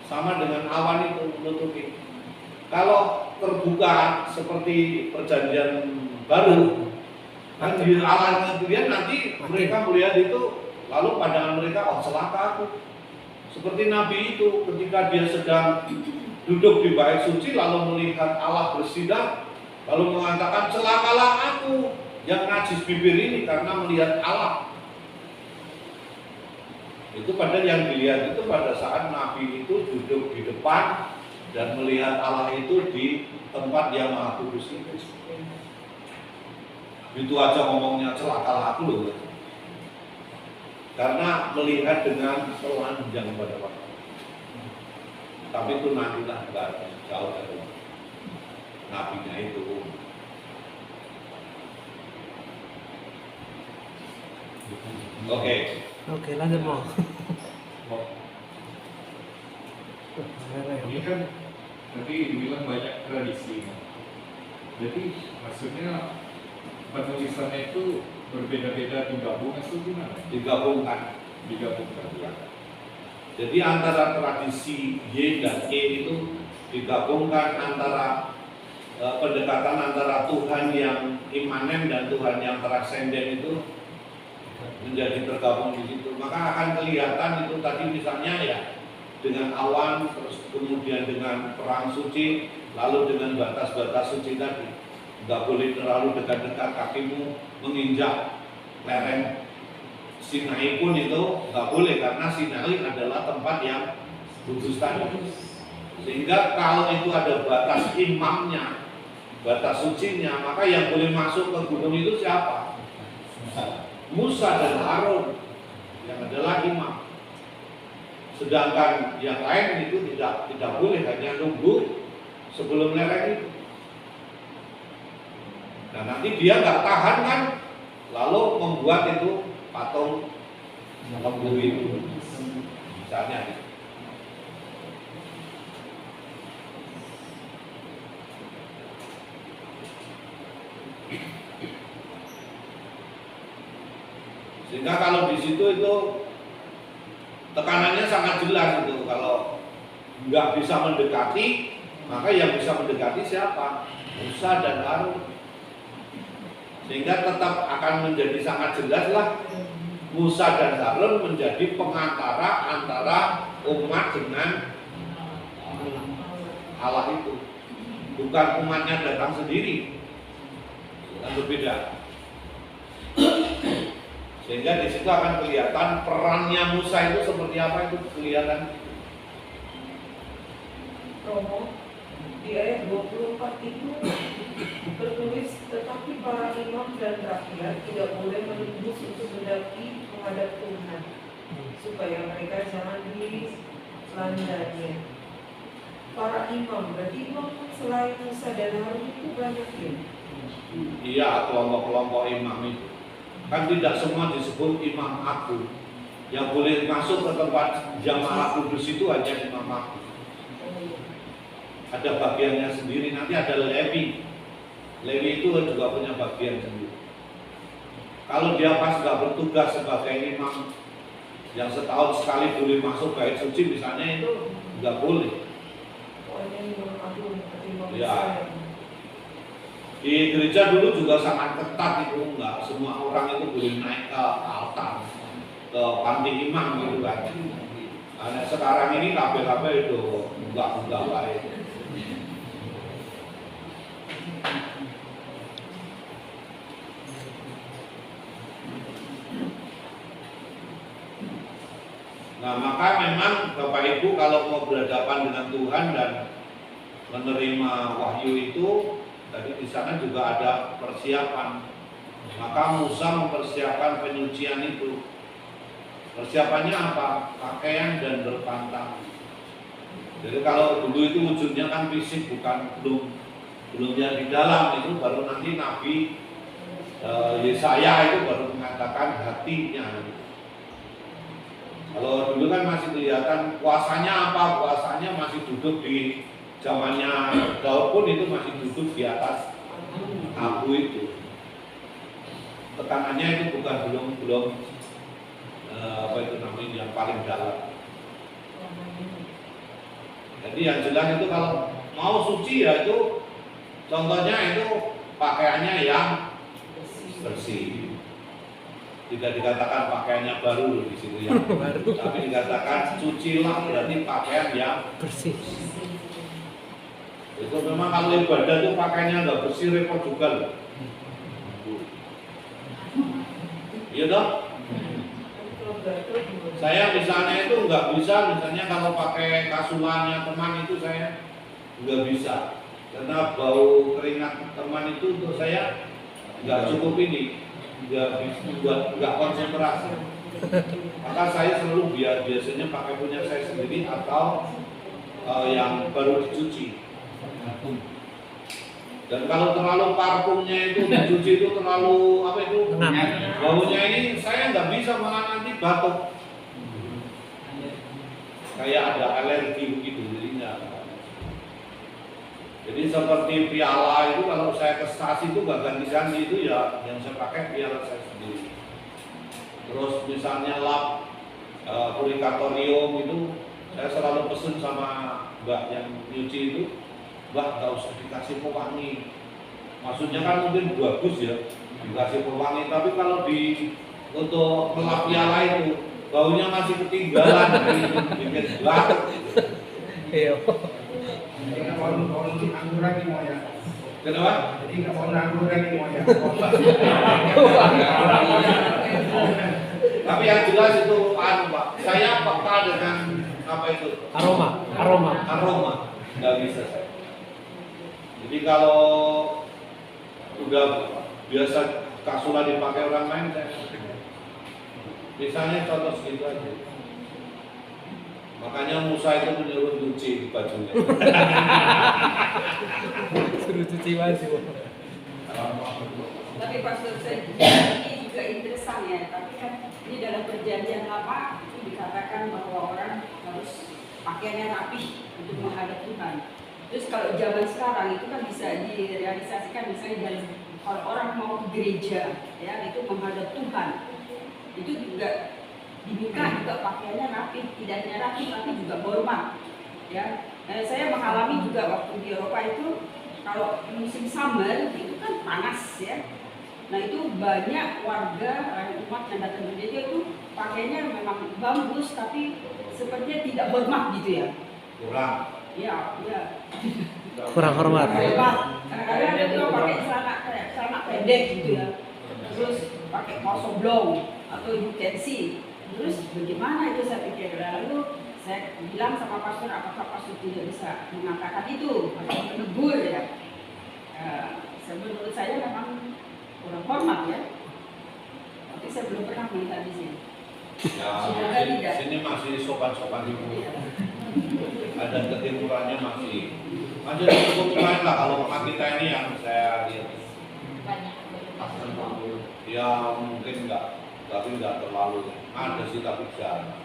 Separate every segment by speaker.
Speaker 1: sama dengan awan itu menutupi. Kalau terbuka seperti perjanjian baru, kan di alam kemudian nanti mereka melihat itu, lalu pandangan mereka, oh celaka aku. Seperti Nabi itu ketika dia sedang duduk di bait suci lalu melihat Allah bersinar, lalu mengatakan celakalah aku yang najis bibir ini karena melihat Allah. Itu padahal yang dilihat itu pada saat Nabi itu duduk di depan dan melihat Allah itu di tempat yang Maha Kudus itu. Itu aja ngomongnya celakalah aku loh. Karena melihat dengan telanjang pada waktu. Tapi itu nantilah jauh dari nabinya itu. Oke,
Speaker 2: lanjut mau.
Speaker 3: Ini kan tadi dibilang banyak tradisi. Jadi maksudnya penulisannya itu berbeda-beda digabung atau gimana?
Speaker 1: Digabungkan. Ya. Jadi antara tradisi Y dan E itu digabungkan antara pendekatan antara Tuhan yang imanen dan Tuhan yang transenden itu menjadi tergabung di situ. Maka akan kelihatan itu tadi misalnya ya dengan awan, terus kemudian dengan perang suci, lalu dengan batas-batas suci tadi. Nggak boleh terlalu dekat-dekat kakimu menginjak lereng Sinai pun itu nggak boleh karena Sinai adalah tempat yang kudus tadi. Sehingga kalau itu ada batas imamnya, batas sucinya, maka yang boleh masuk ke gunung itu siapa? Musa dan Harun yang adalah imam. Sedangkan yang lain itu tidak boleh, hanya nunggu sebelum lereng itu. Nah nanti dia nggak tahan kan, lalu membuat itu patung lembu itu, misalnya. Sehingga kalau di situ itu tekanannya sangat jelas itu, kalau nggak bisa mendekati, maka yang bisa mendekati siapa? Musa dan Harun. Sehingga tetap akan menjadi sangat jelas lah Musa dan Harun menjadi pengantara antara umat dengan Allah itu. Bukan umatnya datang sendiri, yang berbeda. Sehingga di situ akan kelihatan perannya Musa itu seperti apa, itu kelihatan.
Speaker 4: Romo di ayat 24 itu tertulis, tetapi para imam dan rakyat tidak boleh menembus untuk mendaki menghadap Tuhan, supaya mereka jangan dilandanya. Para imam, berarti imam selain Musa dan Harun itu banyak ya?
Speaker 1: Iya, kelompok-kelompok imam itu. Kan tidak semua disebut imam agung. Yang boleh masuk ke tempat jamaah kudus itu hanya imam agung. Ada bagiannya sendiri, nanti ada Lewi. Lewi itu juga punya bagian sendiri. Kalau dia pas nggak bertugas sebagai imam yang setahun sekali boleh masuk bait suci misalnya, itu nggak boleh. Ya. Di gereja dulu juga sangat ketat itu, nggak semua orang itu boleh naik ke altar, ke panti imam gitu kan. Nah, sekarang ini kabel-kabel itu enggak baik. Nah, maka memang Bapak Ibu kalau mau berhadapan dengan Tuhan dan menerima wahyu itu, tadi di sana juga ada persiapan. Maka Musa mempersiapkan penyucian itu. Persiapannya apa? Pakaian dan berpantang. Jadi kalau dulu itu wujudnya kan fisik, bukan belum yang di dalam, itu baru nanti Nabi Yesaya itu baru mengatakan hatinya. Kalau dulu kan masih kelihatan puasanya apa? Puasanya masih duduk di zamannya Daud pun itu masih duduk di atas abu itu. Tekanannya itu bukan belum apa itu namanya yang paling dalam. Jadi yang jelas itu kalau mau suci ya itu contohnya itu pakaiannya yang bersih. Tidak dikatakan pakaiannya baru di situ ya. Tapi dikatakan cucilah berarti pakaian yang
Speaker 2: bersih.
Speaker 1: itu memang kalau ibadah itu pakaiannya nggak bersih repot juga loh. Iya dong. Saya misalnya itu nggak bisa, misalnya kalau pakai kasulannya teman itu saya nggak bisa karena bau keringat teman itu untuk saya nggak cukup ini, nggak konsentrasi. Maka saya selalu biasanya pakai punya saya sendiri atau yang baru dicuci. Dan kalau terlalu parfumnya itu dicuci itu terlalu apa itu baunya ini saya nggak bisa, malah nanti batuk. Kayak ada alergi begitu jadinya. Jadi seperti piala itu kalau saya ke stasi itu nggak ganti-ganti, itu ya yang saya pakai piala saya sendiri. Terus misalnya lap purikatorium itu saya selalu pesen sama mbak yang nyuci itu, mbak nggak usah dikasih pewangi. Maksudnya kan mungkin bagus ya dikasih pewangi, tapi kalau untuk melap piala itu baunya masih ketinggalan, bikin batuk.
Speaker 2: Iya.
Speaker 5: Jadi nggak mau anggur lagi mau ya.
Speaker 1: Kenapa?
Speaker 5: Jadi nggak mau anggur lagi mau ya.
Speaker 1: Tapi yang jelas itu Pak, saya peka dengan apa itu? Aroma, nggak bisa saya. Jadi kalau udah biasa kasulah dipakai orang lain, saya misalnya contoh segitu aja. Makanya Musa itu menyuruh cuci bajunya.
Speaker 2: Suruh cuci baju.
Speaker 6: Tapi Pastor saya ini juga interesan ya, tapi kan ini dalam perjanjian lama itu dikatakan bahwa orang harus pakaiannya rapi untuk menghadap Tuhan. Terus kalau zaman sekarang itu kan bisa direalisasikan misalnya dari kalau orang mau ke gereja ya itu menghadap Tuhan itu juga diminta juga pakaiannya rapi, tidak hanya rapi tapi juga hormat ya. Saya mengalami juga waktu di Eropa itu kalau musim summer itu kan panas ya. Nah itu banyak warga umat yang datang ke gereja itu pakainya memang bagus tapi sepertinya tidak hormat gitu ya.
Speaker 1: Kurang.
Speaker 6: Ya.
Speaker 2: Kurang hormat.
Speaker 6: Kadang-kadang ada juga pakai celana pendek gitu ya. Terus pakai kaos oblong atau you can see. Terus bagaimana itu saya pikir. Lalu saya bilang sama pastor, apakah pastor tidak bisa mengatakan itu atau menegur ya. Menurut saya memang kurang hormat ya. Tapi saya belum pernah melihat di sini.
Speaker 1: Ya, sini masih sopan-sopan dulu. Ada ketimurannya masih cukup lumayan lah kalau umat kita ini yang saya lihat. Ya mungkin enggak, tapi enggak terlalu. Ada sih tapi jarang.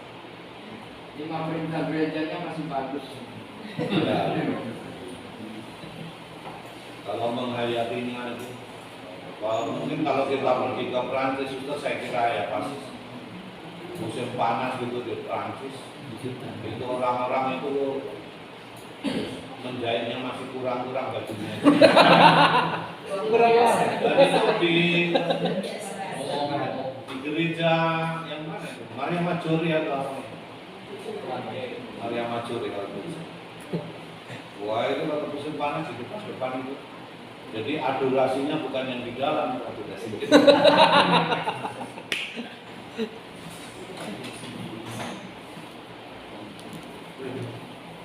Speaker 5: Lima perintah gerejanya masih bagus.
Speaker 1: Ya. Kalau menghayatinya itu, mungkin kalau kita pergi ke Prancis itu saya kira ya pas musim panas gitu di Prancis, itu orang-orang itu menjahitnya masih kurang-kurang bajunya. Dan itu di gereja yang mana itu? Maria Majuri atau apa? Maria Majuri kalau itu. Wah itu kalau musim panas itu pas depan itu. Jadi adorasinya bukan yang di dalam, adorasi di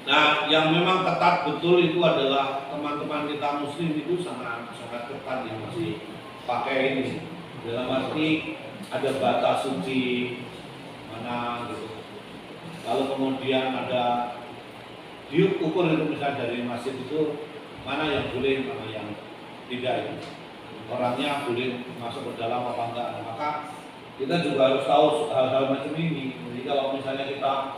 Speaker 1: Nah, yang memang ketat betul itu adalah teman-teman kita Muslim itu sangat ketat yang masih pakai ini. Dalam arti ada batas suci mana gitu. Lalu kemudian ada diukur itu misalnya dari masjid itu mana yang boleh, mana yang tidak itu. Orangnya boleh masuk ke dalam apa enggak. Nah, maka kita juga harus tahu hal-hal macam ini. Jadi kalau misalnya kita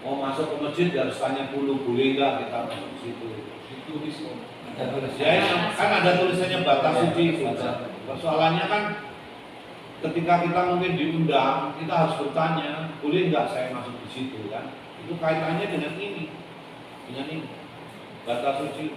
Speaker 1: mau masuk ke masjid harus tanya dulu boleh enggak kita masuk ke situ. Itu bisa. Ya, kan ada tulisannya batas suci. Persoalannya kan ketika kita mungkin diundang, kita harus bertanya, boleh enggak saya masuk di situ kan? Itu kaitannya dengan ini. dengan ini kata suci